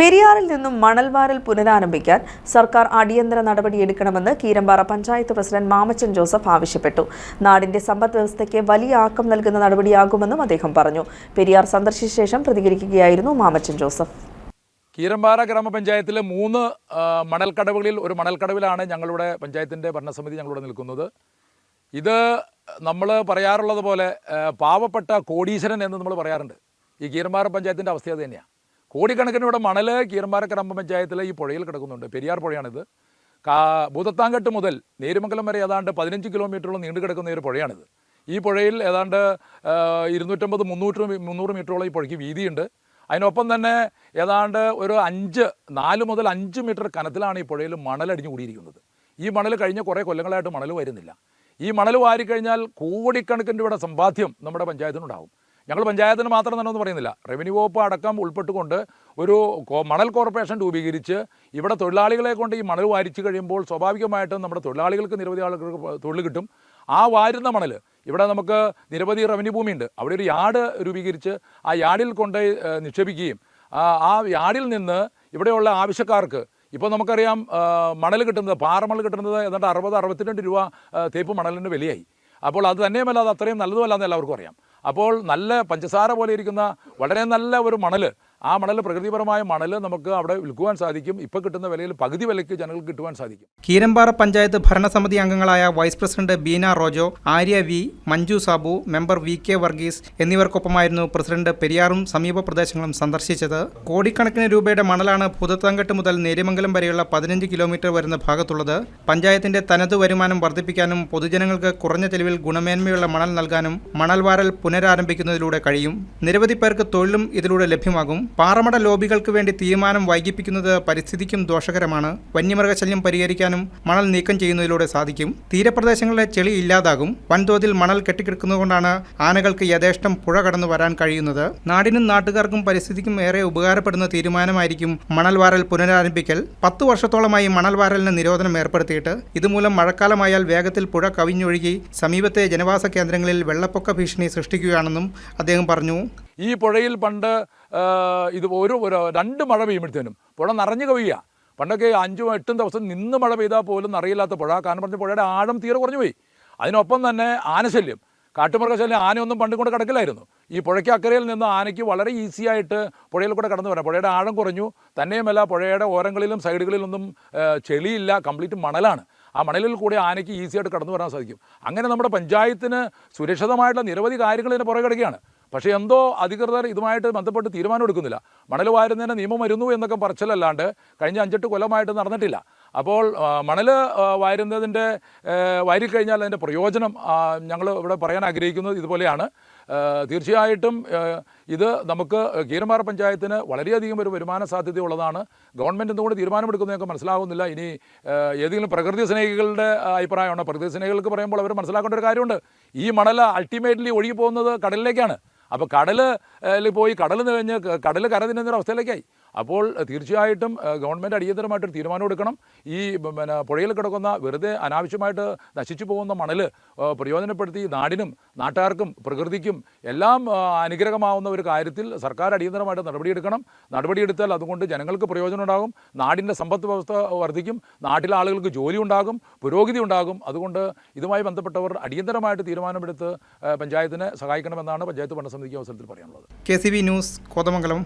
പെരിയാറിൽ നിന്നും മണൽവാരൽ പുനരാരംഭിക്കാൻ സർക്കാർ അടിയന്തര നടപടിയെടുക്കണമെന്ന് കീരമ്പാറ പഞ്ചായത്ത് പ്രസിഡന്റ് മാമച്ചൻ ജോസഫ് ആവശ്യപ്പെട്ടു. നാടിന്റെ സമ്പദ്വ്യവസ്ഥയ്ക്ക് വലിയ ആക്കം നൽകുന്ന നടപടിയാകുമെന്നും അദ്ദേഹം പറഞ്ഞു. പെരിയാർ സന്ദർശിച്ച ശേഷം പ്രതികരിക്കുകയായിരുന്നു മാമച്ചൻ ജോസഫ്. കീരമ്പാറ ഗ്രാമപഞ്ചായത്തിലെ 3 മണൽക്കടവുകളിൽ ഒരു മണൽക്കടവിലാണ് ഞങ്ങളുടെ പഞ്ചായത്തിൻ്റെ ഭരണസമിതി ഞങ്ങളിവിടെ നിൽക്കുന്നത്. ഇത് നമ്മൾ പറയാറുള്ളത് പോലെ പാവപ്പെട്ട കോടീശ്വരൻ എന്ന് നമ്മൾ പറയാറുണ്ട്. ഈ കീരമ്പാറ പഞ്ചായത്തിൻ്റെ അവസ്ഥ അത് തന്നെയാണ്. കോടിക്കണക്കിന് ഇവിടെ മണൽ കീരമ്പാറ ഗ്രാമപഞ്ചായത്തിലെ ഈ പുഴയിൽ കിടക്കുന്നുണ്ട്. പെരിയാർ പുഴയാണിത്. ഭൂതത്താങ്കെട്ട് മുതൽ നേരുമംഗലം വരെ ഏതാണ്ട് 15 കിലോമീറ്ററോളം നീണ്ടു കിടക്കുന്ന ഒരു പുഴയാണിത്. ഈ പുഴയിൽ ഏതാണ്ട് 250-300 മീറ്ററോളം ഈ പുഴയ്ക്ക് വീതിയുണ്ട്. അതിനൊപ്പം തന്നെ ഏതാണ്ട് ഒരു 4 മുതൽ 5 മീറ്റർ കനത്തിലാണ് ഈ പുഴയിൽ മണലടിഞ്ഞു കൂടിയിരിക്കുന്നത്. ഈ മണൽ കഴിഞ്ഞ കുറേ കൊല്ലങ്ങളായിട്ട് മണൽ വരുന്നില്ല. ഈ മണൽ വാരിക്കഴിഞ്ഞാൽ കോടിക്കണക്കിന് രൂപയുടെ സമ്പാദ്യം നമ്മുടെ പഞ്ചായത്തിനുണ്ടാകും. ഞങ്ങൾ പഞ്ചായത്തിന് മാത്രം തന്നെ ഒന്നും പറയുന്നില്ല, റവന്യൂ വകുപ്പ് അടക്കം ഉൾപ്പെട്ടുകൊണ്ട് ഒരു മണൽ കോർപ്പറേഷൻ രൂപീകരിച്ച് ഇവിടെ തൊഴിലാളികളെ കൊണ്ട് ഈ മണൽ വാരിച്ചു കഴിയുമ്പോൾ സ്വാഭാവികമായിട്ടും നമ്മുടെ തൊഴിലാളികൾക്ക് നിരവധി ആളുകൾക്ക് തൊഴിൽ കിട്ടും. ആ വാരുന്ന മണൽ ഇവിടെ നമുക്ക് നിരവധി റവന്യൂ ഭൂമിയുണ്ട്. അവിടെ ഒരു യാർഡ് രൂപീകരിച്ച് ആ യാർഡിൽ കൊണ്ട് നിക്ഷേപിക്കുകയും ആ യാർഡിൽ നിന്ന് ഇവിടെയുള്ള ആവശ്യക്കാർക്ക് ഇപ്പോൾ നമുക്കറിയാം മണൽ കിട്ടുന്നത്, പാറമണൽ കിട്ടുന്നത് ഏതാണ്ട് 60-62 രൂപ തേപ്പ് മണലിൻ്റെ വിലയായി. അപ്പോൾ അത് തന്നെയുമല്ല, അത് അത്രയും നല്ലതുമല്ല എന്ന് എല്ലാവർക്കും അറിയാം. അപ്പോൾ നല്ല പഞ്ചസാര പോലെ ഇരിക്കുന്ന വളരെ നല്ല ഒരു മണൽ, ആ മണൽ പ്രകൃതിപരമായ മണൽ നമുക്ക് അവിടെ വിൽക്കുവാൻ സാധിക്കും. ഇപ്പോൾ കിട്ടുന്ന വിലയിൽ പകുതി വിലയ്ക്ക് ജനങ്ങൾക്ക് കിട്ടുവാൻ സാധിക്കും. കീരമ്പാറ പഞ്ചായത്ത് ഭരണസമിതി അംഗങ്ങളായ vice president Beena Rojo, Arya V, Manju Sabu, member VK Varghese എന്നിവർക്കൊപ്പമായിരുന്നു പ്രസിഡന്റ് പെരിയാറും സമീപ പ്രദേശങ്ങളും സന്ദർശിച്ചത്. കോടിക്കണക്കിന് രൂപയുടെ മണലാണ് ഭൂതത്താങ്കെട്ട് മുതൽ നേര്യമംഗലം വരെയുള്ള 15 കിലോമീറ്റർ വരുന്ന ഭാഗത്തുള്ളത്. പഞ്ചായത്തിന്റെ തനത് വരുമാനം വർദ്ധിപ്പിക്കാനും പൊതുജനങ്ങൾക്ക് കുറഞ്ഞ ചെലവിൽ ഗുണമേന്മയുള്ള മണൽ നൽകാനും മണൽവാരൽ പുനരാരംഭിക്കുന്നതിലൂടെ കഴിയും. നിരവധി പേർക്ക് തൊഴിലും ഇതിലൂടെ ലഭ്യമാകും. പാറമട ലോബികൾക്ക് വേണ്ടി തീരുമാനം വൈകിപ്പിക്കുന്നത് പരിസ്ഥിതിക്കും ദോഷകരമാണ്. വന്യമൃഗശല്യം പരിഹരിക്കാനും മണൽ നീക്കം ചെയ്യുന്നതിലൂടെ സാധിക്കും. തീരപ്രദേശങ്ങളിലെ ചെളി ഇല്ലാതാകും. വൻതോതിൽ മണൽ കെട്ടിക്കിടക്കുന്നതുകൊണ്ടാണ് ആനകൾക്ക് യഥേഷ്ടം പുഴ കടന്നു വരാൻ കഴിയുന്നത്. നാടിനും നാട്ടുകാർക്കും പരിസ്ഥിതിക്കും ഏറെ ഉപകാരപ്പെടുന്ന തീരുമാനമായിരിക്കും മണൽവാരൽ പുനരാരംഭിക്കൽ. 10 വർഷത്തോളമായി മണൽവാരലിന് നിരോധനം ഏർപ്പെടുത്തിയിട്ട്. ഇതുമൂലം മഴക്കാലമായാൽ വേഗത്തിൽ പുഴ കവിഞ്ഞൊഴുകി സമീപത്തെ ജനവാസ കേന്ദ്രങ്ങളിൽ വെള്ളപ്പൊക്ക ഭീഷണി സൃഷ്ടിക്കുകയാണെന്നും അദ്ദേഹം പറഞ്ഞു. ഈ പുഴയിൽ പണ്ട് ഇത് ഒരു 2 മഴ പെയ്യുമ്പോഴത്തേനും പുഴ നിറഞ്ഞു കവിയുക. പണ്ടൊക്കെ 5-8 ദിവസം നിന്ന് മഴ പെയ്താൽ പോലും അറിയില്ലാത്ത പുഴ. കാരണം പറഞ്ഞ പുഴയുടെ ആഴം തീരെ കുറഞ്ഞു പോയി. അതിനൊപ്പം തന്നെ ആനശല്യം, കാട്ടുമൃഗശല്യം, ആനയൊന്നും പണ്ടും കൂടെ കിടക്കില്ലായിരുന്നു. ഈ പുഴയ്ക്ക് അക്കരയിൽ നിന്ന് ആനയ്ക്ക് വളരെ ഈസി ആയിട്ട് പുഴയിൽ കൂടെ കടന്നു വരാം. പുഴയുടെ ആഴം കുറഞ്ഞു. തന്നെയുമല്ല, പുഴയുടെ ഓരങ്ങളിലും സൈഡുകളിലൊന്നും ചെളിയില്ല, കംപ്ലീറ്റ് മണലാണ്. ആ മണലിൽ കൂടി ആനയ്ക്ക് ഈസിയായിട്ട് കടന്നു വരാൻ സാധിക്കും. അങ്ങനെ നമ്മുടെ പഞ്ചായത്തിന് സുരക്ഷിതമായിട്ടുള്ള നിരവധി കാര്യങ്ങൾ ഇതിന് പുറകെ കിടക്കുകയാണ്. പക്ഷേ എന്തോ അധികൃതർ ഇതുമായിട്ട് ബന്ധപ്പെട്ട് തീരുമാനം എടുക്കുന്നില്ല. മണൽ വാരുന്നതിന് നിയമം വരുന്നു എന്നൊക്കെ പറച്ചിലല്ലാണ്ട് കഴിഞ്ഞ 5-8 കൊല്ലമായിട്ട് നടന്നിട്ടില്ല. അപ്പോൾ മണൽ വാരുന്നതിൻ്റെ വാരിക്കഴിഞ്ഞാൽ അതിൻ്റെ പ്രയോജനം ഞങ്ങൾ ഇവിടെ പറയാൻ ആഗ്രഹിക്കുന്നത് ഇതുപോലെയാണ്. തീർച്ചയായിട്ടും ഇത് നമുക്ക് കീരമ്പാറ പഞ്ചായത്തിന് വളരെയധികം ഒരു വരുമാന സാധ്യതയുള്ളതാണ്. ഗവൺമെൻറ് എന്തുകൊണ്ട് തീരുമാനമെടുക്കുന്നതൊക്കെ മനസ്സിലാകുന്നില്ല. ഇനി ഏതെങ്കിലും പ്രകൃതി സ്നേഹികളുടെ അഭിപ്രായമാണ്. പ്രകൃതി സ്നേഹികൾക്ക് പറയുമ്പോൾ അവർ മനസ്സിലാക്കേണ്ട ഒരു കാര്യമുണ്ട്. ഈ മണൽ അൾട്ടിമേറ്റ്ലി ഒഴുകി പോകുന്നത് കടലിലേക്കാണ്. അപ്പോൾ കടലിൽ പോയി കടൽ നിറഞ്ഞ് കടൽ കരതിരുന്നൊരു അവസ്ഥയിലേക്കായി. അപ്പോൾ തീർച്ചയായിട്ടും ഗവൺമെൻറ് അടിയന്തരമായിട്ടൊരു തീരുമാനം എടുക്കണം. ഈ പുഴയിൽ കിടക്കുന്ന വെറുതെ അനാവശ്യമായിട്ട് നശിച്ചു പോകുന്ന മണൽ പ്രയോജനപ്പെടുത്തി നാടിനും നാട്ടുകാർക്കും പ്രകൃതിക്കും എല്ലാം അനുഗ്രഹമാവുന്ന ഒരു കാര്യത്തിൽ സർക്കാർ അടിയന്തരമായിട്ട് നടപടിയെടുക്കണം. നടപടിയെടുത്താൽ അതുകൊണ്ട് ജനങ്ങൾക്ക് പ്രയോജനം ഉണ്ടാകും, നാടിൻ്റെ സമ്പദ് വ്യവസ്ഥ വർദ്ധിക്കും, നാട്ടിലെ ആളുകൾക്ക് ജോലി ഉണ്ടാകും, പുരോഗതി ഉണ്ടാകും. അതുകൊണ്ട് ഇതുമായി ബന്ധപ്പെട്ടവർ അടിയന്തരമായിട്ട് തീരുമാനമെടുത്ത് പഞ്ചായത്തിനെ സഹായിക്കണമെന്നാണ് പഞ്ചായത്ത് ഭരണസമിതിക്ക് അവസരത്തിൽ പറയാനുള്ളത്. KCB news, Kothamangalam.